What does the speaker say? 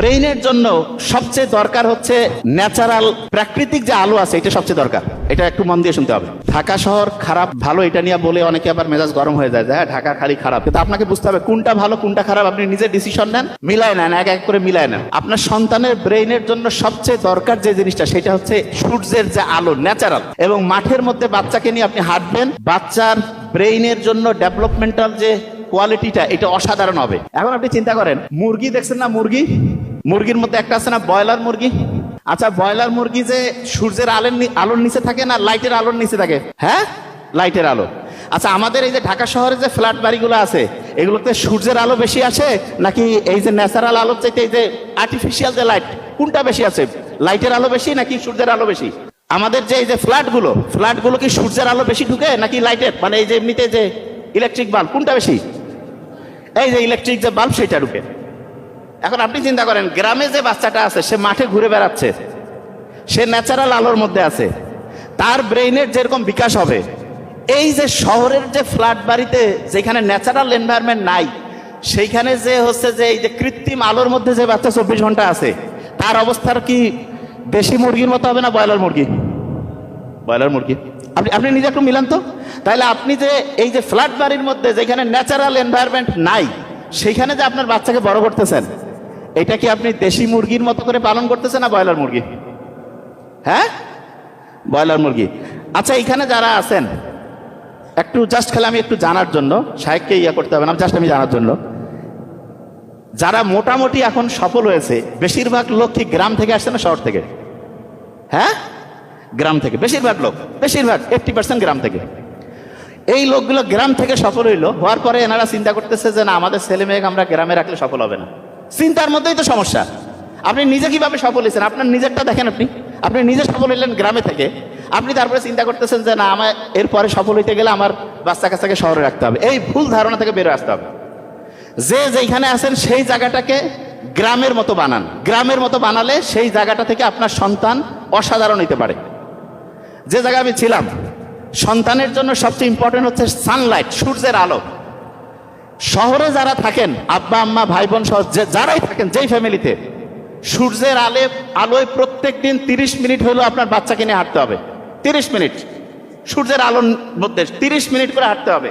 ব্রেইনের জন্য সবচেয়ে দরকার হচ্ছে ন্যাচারাল প্রাকৃতিক যে আলো আছে, এটা সবচেয়ে দরকার। এটা একটু মন দিয়ে শুনতে হবে। ঢাকা শহর খারাপ ভালো এটা নিয়ে বলে অনেকে আবার মেজাজ গরম হয়ে যায়, হ্যাঁ ঢাকা খালি খারাপ, কিন্তু আপনাকে বুঝতে হবে কোনটা ভালো কোনটা খারাপ। আপনি নিজে ডিসিশন নেন, মিলায় নেন, এক এক করে মিলায় নেন। আপনার সন্তানের ব্রেইনের জন্য সবচেয়ে দরকার যে জিনিসটা, সেটা হচ্ছে সূর্যের যে আলো, ন্যাচারাল। এবং মাঠের মধ্যে বাচ্চাকে নিয়ে আপনি হাঁটবেন, বাচ্চার ব্রেইনের জন্য ডেভেলপমেন্টাল যে কোয়ালিটিটা, এটা অসাধারণ হবে। এখন আপনি চিন্তা করেন, মুরগি দেখছেন না, মুরগির মধ্যে একটা আছে না ব্রয়লার মুরগি। আচ্ছা, ব্রয়লার মুরগি যে সূর্যের আলোর নিচে থাকে না লাইটের আলোর নিচে থাকে? হ্যাঁ, লাইটের আলো। আচ্ছা, আমাদের এই যে ঢাকা শহরে যে ফ্ল্যাট বাড়িগুলো আছে, এগুলোতে সূর্যের আলো বেশি আসে নাকি এই যে ন্যাচারাল আলোর চাইতে এই যে আর্টিফিশিয়াল যে লাইট, কোনটা বেশি আছে? লাইটের আলো বেশি নাকি সূর্যের আলো বেশি? আমাদের যে এই যে ফ্ল্যাটগুলো কি সূর্যের আলো বেশি ঢুকে নাকি লাইটের, মানে এই যে এমনিতে যে ইলেকট্রিক বাল্ব, কোনটা বেশি? এই যে ইলেকট্রিক যে বাল্ব, সেটা ঢুকে। এখন আপনি চিন্তা করেন, গ্রামে যে বাচ্চাটা আছে, সে মাঠে ঘুরে বেড়াচ্ছে, সে ন্যাচারাল আলোর মধ্যে আছে, তার ব্রেইনের যেরকম বিকাশ হবে, এই যে শহরের যে ফ্ল্যাট বাড়িতে যেখানে ন্যাচারাল এনভায়রনমেন্ট নাই, সেইখানে যে হচ্ছে যে এই যে কৃত্রিম আলোর মধ্যে যে বাচ্চা 24 ঘন্টা আছে, তার অবস্থার কি দেশি মুরগির মতো হবে না ব্রয়লার মুরগি? ব্রয়লার মুরগি। আপনি নিজে একটু মিলান তো। তাহলে আপনি যে এই যে ফ্ল্যাট বাড়ির মধ্যে যেখানে ন্যাচারাল এনভায়রনমেন্ট নাই, সেইখানে যে আপনার বাচ্চাকে বড় করতেছেন, এটা কি আপনি দেশি মুরগির মতো করে পালন করতেছেন না ব্রয়লার মুরগি? হ্যাঁ, ব্রয়লার মুরগি। আচ্ছা, এখানে যারা আছেন, একটু জাস্ট খালি আমি একটু জানার জন্য, সাহেবকে করতে হবে না, জাস্ট আমি জানার জন্য, যারা মোটামুটি এখন সফল হয়েছে, বেশিরভাগ লোক কি গ্রাম থেকে আসছে না শহর থেকে? হ্যাঁ, গ্রাম থেকে বেশিরভাগ লোক, বেশিরভাগ 80% গ্রাম থেকে। এই লোকগুলো গ্রাম থেকে সফল হওয়ার পরে এনারা চিন্তা করতেছে যে না, আমাদের ছেলে মেয়েকে আমরা গ্রামে রাখলে সফল হবে না। চিন্তার মধ্যেই তো সমস্যা। আপনি নিজে কিভাবে সফল হয়েছেন, আপনার নিজেরটা দেখেন। আপনি নিজে সফল হইলেন গ্রামে থেকে, আপনি তারপরে চিন্তা করতেছেন যে না, আমার এরপরে সফল হইতে গেলে আমার বাচ্চা কাচ্চাকে শহরে রাখতে হবে। এই ভুল ধারণা থেকে বেরো আসতে হবে। যে যেখানে আছেন সেই জায়গাটাকে গ্রামের মতো বানান। গ্রামের মতো বানালে সেই জায়গাটা থেকে আপনার সন্তান অসাধারণ হইতে পারে। যে জায়গায় আমি ছিলাম, সন্তানের জন্য সবচেয়ে ইম্পর্টেন্ট হচ্ছে সানলাইট, সূর্যের আলো। শহরে যারা থাকেন, আব্বা আম্মা ভাই বোন সহ যারাই থাকেন, যেই ফ্যামিলিতে, সূর্যের আলোয় প্রত্যেক দিন 30 মিনিট হলেও আপনার বাচ্চাকে নিয়ে হাঁটতে হবে। 30 মিনিট সূর্যের আলোর মধ্যে 30 মিনিট করে হাঁটতে হবে।